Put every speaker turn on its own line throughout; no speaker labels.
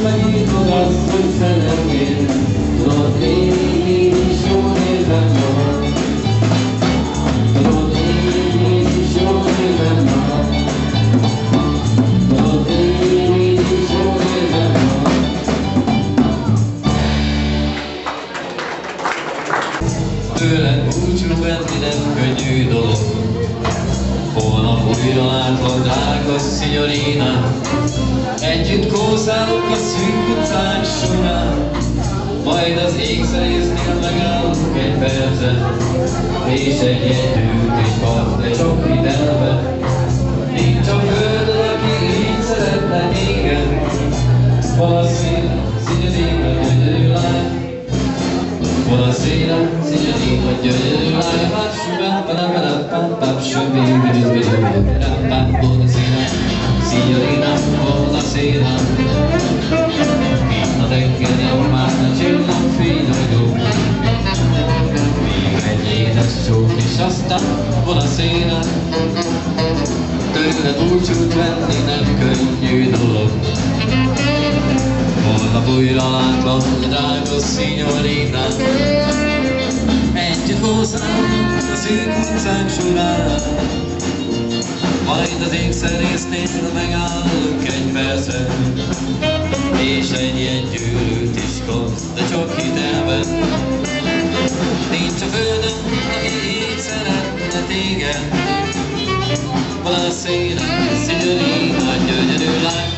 megírtad azt, hogy szeretnél. Tudod, én is jól érzem magam. Tudod, én is jól érzem magam. Tudod, én is jól érzem magam. Tőled búcsút venni nem könnyű dolog. Holnap újra látod, drága szinyorina. Együtt kószálok a szűk utcák során. Majd az ékszerésznél megállunk egy percet, és egy együtt is part, de csak hitelbe. Nincs a földön, aki így szeretne téged. Buonasera, signorina, gyönyörű lány. Buonasera, signorina, gyönyörű lány. Buonasera, signorina, buonasera. Itt a tenger már a csillagfényragyog. Még egy édes csók és aztán buonasera. Tőled búcsút venni nem könnyű dolog. Holnap újra látlak, drága signorina. Együtt hozzállunk a szűk utcák során. Majd az ékszerésznél megállunk egy percet, és egy ilyen gyűrűt is kapsz, de csak hitelben. Nincs a földön, aki így szeretne téged. Buonasera, signorina, gyönyörű lány.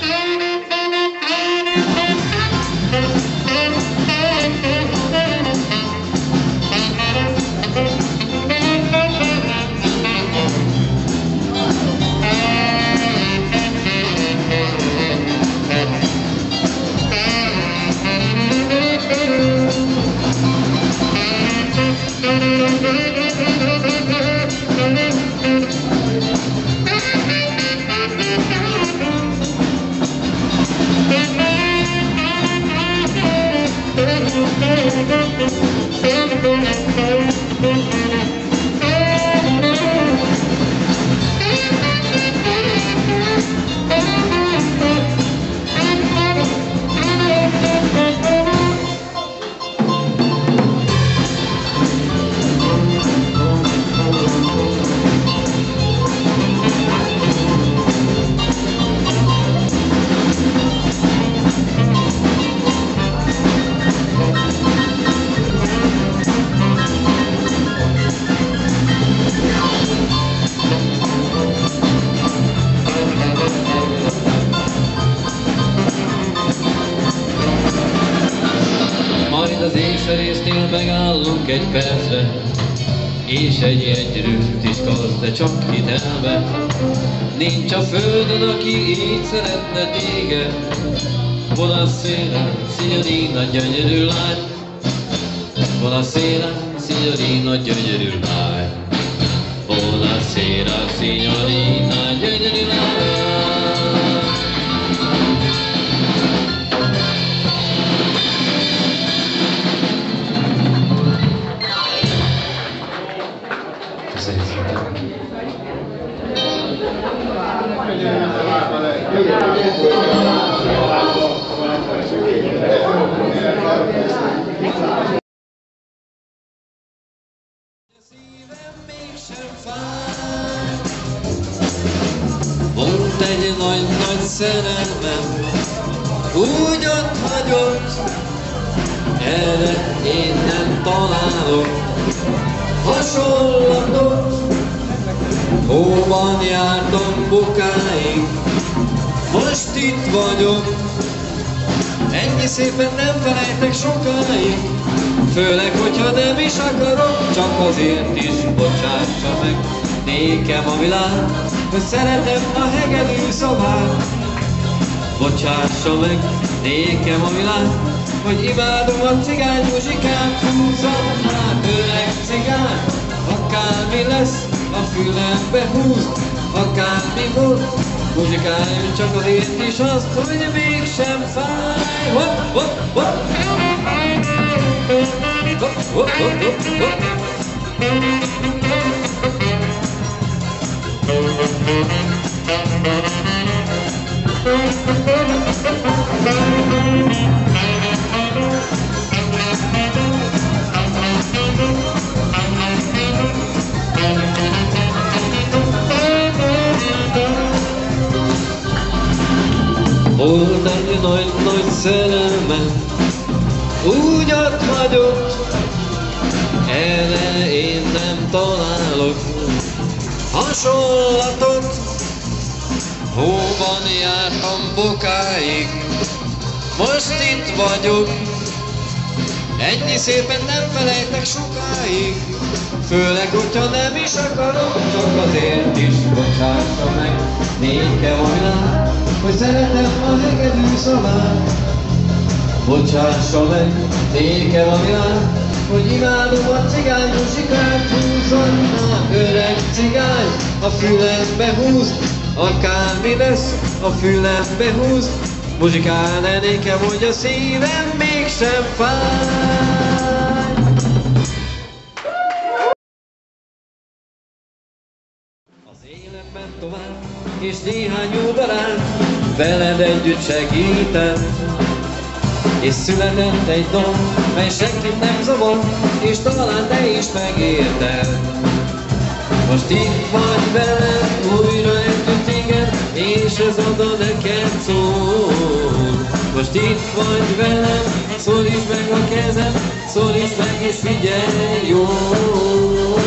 Az ékszerésznél megállunk egy percre, és egy egyedült is kapsz, de csak hitelbe. Nincs a földön, aki így szeretne téged. Buonasera, signorina, gyönyörű lány. Buonasera, signorina, gyönyörű lány. Buonasera, signorina, gyönyörű lány. Volt egy nagy-nagy szerelmem, úgy ott hagyott, erre én nem találok hasonlatot. Hóban jártam bokáig, most itt vagyok. Ennyi szépen nem felejtek sokáig, főleg, hogyha nem is akarok. Csak azért is bocsássa meg nékem a világ, hogy szeretem a hegedű szavát. Bocsássa meg nékem a világ, hogy imádom a cigány muzsikát. Húzzam már, öreg cigány, akármi lesz, a fülembe húz, akármi volt. Muzsikáljon csak azért is azt, hogy mégsem fáj. Hopp, hopp, hopp. Hopp, hopp, hopp, hopp, hopp. nagy-nagy szerelmem úgy ott hagyott, erre én nem találok hasonlatot. Hóban jártam bokáig, most itt vagyok. Ennyi szépen nem felejtek sokáig, főleg, hogyha nem is akarom, csak azért is bocsássa meg nékem a világ, hogy szeretem a hegedű szavát. Bocsássa meg nékem a világ, hogy imádom a cigány muzsikát. Húzzannál öreg cigány, a fülembe húz, akármi lesz, a fülembe húz. Muzsikál-e nékem, hogy a szívem mégsem fáj. Az életben tovább, és néhány jó barát veled együtt segített, és született egy dal, mely senkit nem zavar, és talán te is megérted. Most itt vagy velem, újra együtt igen, és ez a dal neked szól. Most itt vagy velem, szólítsd meg a kezem, szólítsd meg és figyelj jól.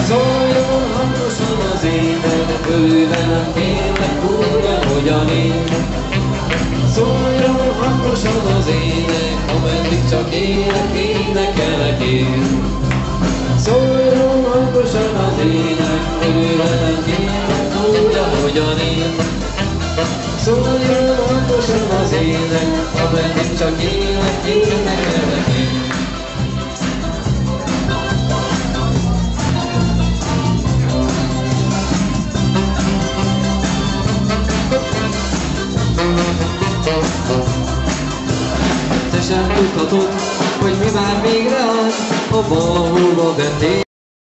Szóljon hangosan az ének, örülj velem, kérlek úgy, ahogyan én. Szóljon hangosan az ének, ameddig csak élek, énekelek én. Szóljon hangosan az ének, örülj velem, kérlek úgy, ahogyan én. Szóljon hangosan az ének, ameddig csak élek, énekelek én. Te sem tudhatod, hogy mi vár végre az, ha valahova betér.